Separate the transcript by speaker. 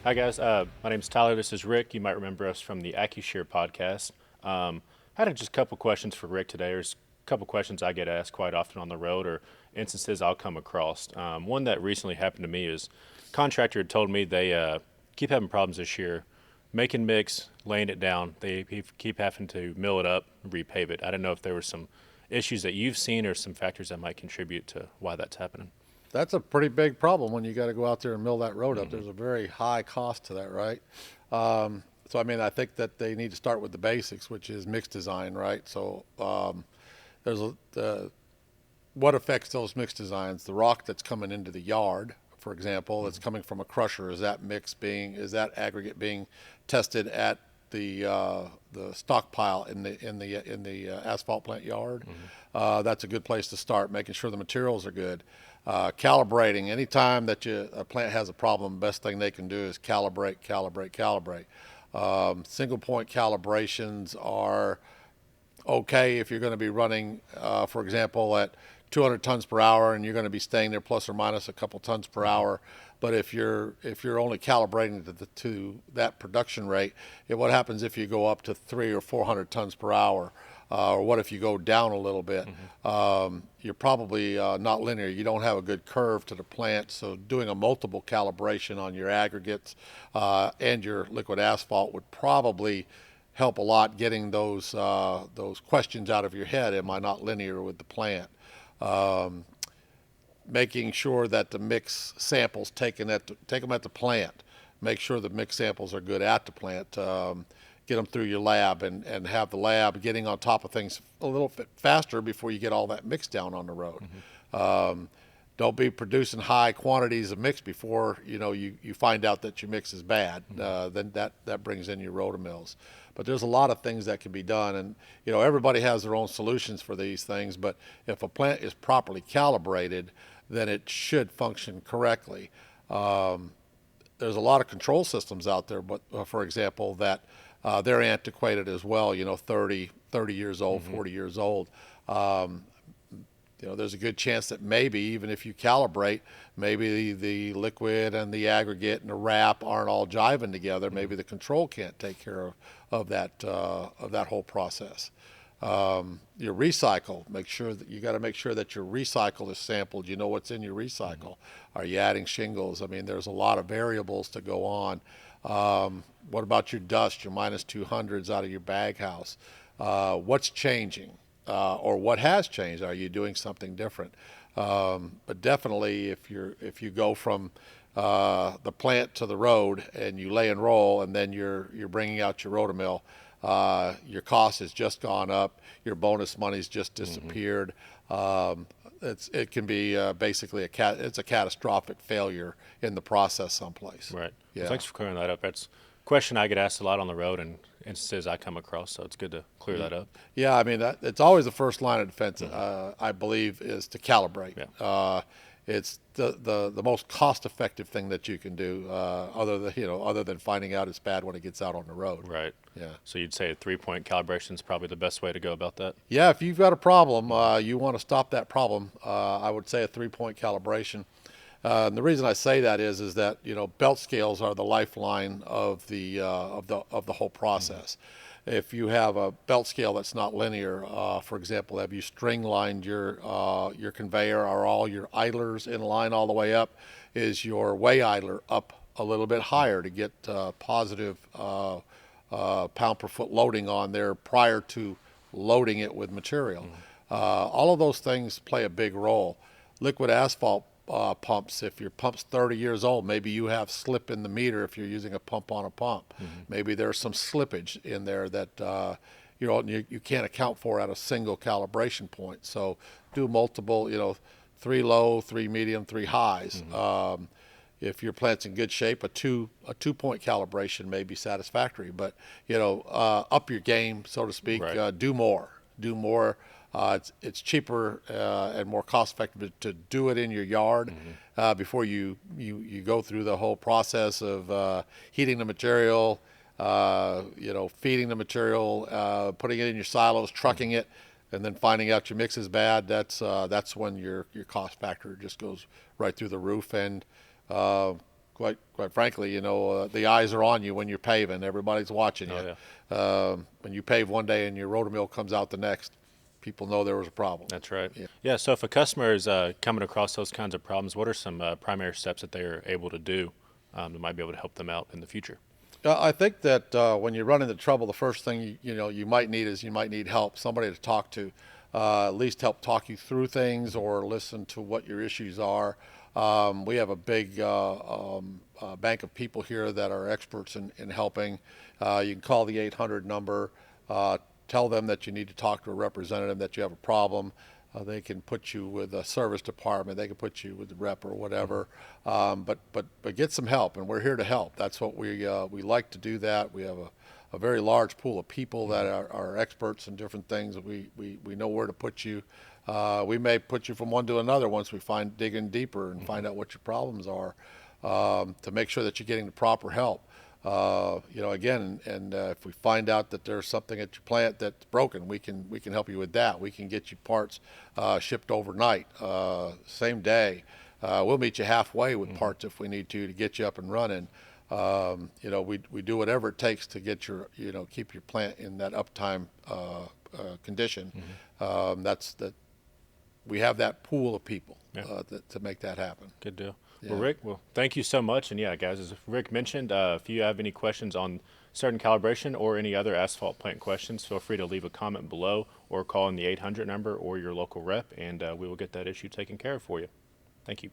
Speaker 1: Hi guys, my name's Tyler. This is Rick. You might remember us from the AccuShare podcast. Had just a couple questions for Rick today. There's a couple questions I get asked quite often on the road, or instances I'll come across. One that recently happened to me is contractor had told me they keep having problems this year, making mix, laying it down. They keep having to mill it up, repave it. I don't know if there were some issues that you've seen or some factors that might contribute to why that's happening.
Speaker 2: That's a pretty big problem when you got to go out there and mill that road up.
Speaker 1: Mm-hmm.
Speaker 2: There's a very high cost to that, right? So I mean, I think that they need to start with the basics, which is mix design, right? So there's what affects those mix designs? The rock that's coming into the yard, for example, that's coming from a crusher. Is that aggregate being tested at the stockpile in the asphalt plant yard? That's a good place to start, making sure the materials are good. Calibrating. Anytime that a plant has a problem, best thing they can do is calibrate. Single point calibrations are okay if you're going to be running, for example, at 200 tons per hour and you're going to be staying there plus or minus a couple tons per hour. But if you're only calibrating to that production rate, what happens if you go up to 300 or 400 tons per hour? Or what if you go down a little bit? You're probably not linear. You don't have a good curve to the plant, so doing a multiple calibration on your aggregates and your liquid asphalt would probably help a lot getting those questions out of your head. Am I not linear with the plant? Making sure that the mix samples take them at the plant. Make sure the mix samples are good at the plant. Get them through your lab and have the lab getting on top of things a little bit faster before you get all that mix down on the road. Don't be producing high quantities of mix before you find out that your mix is bad. Then that brings in your rotomills. But there's a lot of things that can be done, and everybody has their own solutions for these things. But if a plant is properly calibrated, then it should function correctly. There's a lot of control systems out there, but for example, that they're antiquated as well, 30 years old, 40 years old. There's a good chance that maybe even if you calibrate, maybe the liquid and the aggregate and the wrap aren't all jiving together. Maybe the control can't take care of that whole process. Your recycle, you got to make sure that your recycle is sampled. You know what's in your recycle. Are you adding shingles? I mean, there's a lot of variables to go on. What about your dust, your minus 200s out of your bag house? What's changing or what has changed? Are you doing something different? But definitely if you go from the plant to the road and you lay and roll and then you're bringing out your rotomill, your cost has just gone up, your bonus money's just disappeared. It can be basically it's a catastrophic failure in the process someplace.
Speaker 1: Right.
Speaker 2: Yeah.
Speaker 1: Well, thanks for clearing that up. That's a question I get asked a lot on the road and instances I come across, so it's good to clear that up.
Speaker 2: Yeah, I mean, it's always the first line of defense, I believe, is to calibrate.
Speaker 1: Yeah.
Speaker 2: It's the most cost-effective thing that you can do, other than finding out it's bad when it gets out on the road.
Speaker 1: Right.
Speaker 2: Yeah.
Speaker 1: So you'd say a 3-point calibration is probably the best way to go about that?
Speaker 2: Yeah, if you've got a problem, you want to stop that problem, I would say a 3-point calibration. And the reason I say that is that belt scales are the lifeline of the whole process. If you have a belt scale that's not linear, for example, have you string lined your conveyor? Are all your idlers in line all the way up? Is your weigh idler up a little bit higher to get positive pound per foot loading on there prior to loading it with material? All of those things play a big role. Liquid asphalt pumps, if your pump's 30 years old, maybe you have slip in the meter if you're using a pump on a pump. Maybe there's some slippage in there that you can't account for at a single calibration point. So do multiple, 3 low, 3 medium, 3 highs. If your plant's in good shape, a 2-point calibration may be satisfactory, but up your game, so to speak.
Speaker 1: Right.
Speaker 2: Do more. It's cheaper and more cost-effective to do it in your yard before you go through the whole process of heating the material, feeding the material, putting it in your silos, trucking it, and then finding out your mix is bad. That's when your cost factor just goes right through the roof. And quite frankly, the eyes are on you when you're paving. Everybody's watching you.
Speaker 1: Oh, yeah.
Speaker 2: When you pave one day and your rotor mill comes out the next, people know there was a problem.
Speaker 1: That's right.
Speaker 2: Yeah.
Speaker 1: Yeah. So if a customer is coming across those kinds of problems, what are some primary steps that they are able to do that might be able to help them out in the future?
Speaker 2: I think that when you run into trouble, the first thing you might need help, somebody to talk to, at least help talk you through things or listen to what your issues are. We have a big bank of people here that are experts in helping. You can call the 800 number, tell them that you need to talk to a representative, that you have a problem. They can put you with a service department. They can put you with the rep or whatever. But get some help, and we're here to help. That's what we like to do. That we have a very large pool of people that are experts in different things. We know where to put you. We may put you from one to another once we dig in deeper and find out what your problems are, to make sure that you're getting the proper help. Again, and if we find out that there's something at your plant that's broken, we can help you with that. We can get you parts shipped overnight, same day. We'll meet you halfway with parts if we need to get you up and running. We do whatever it takes to get keep your plant in that uptime condition. We have that pool of people to make that happen.
Speaker 1: Good deal.
Speaker 2: Yeah.
Speaker 1: Well, Rick, thank you so much. And yeah, guys, as Rick mentioned, if you have any questions on certain calibration or any other asphalt plant questions, feel free to leave a comment below or call in the 800 number or your local rep, and we will get that issue taken care of for you. Thank you.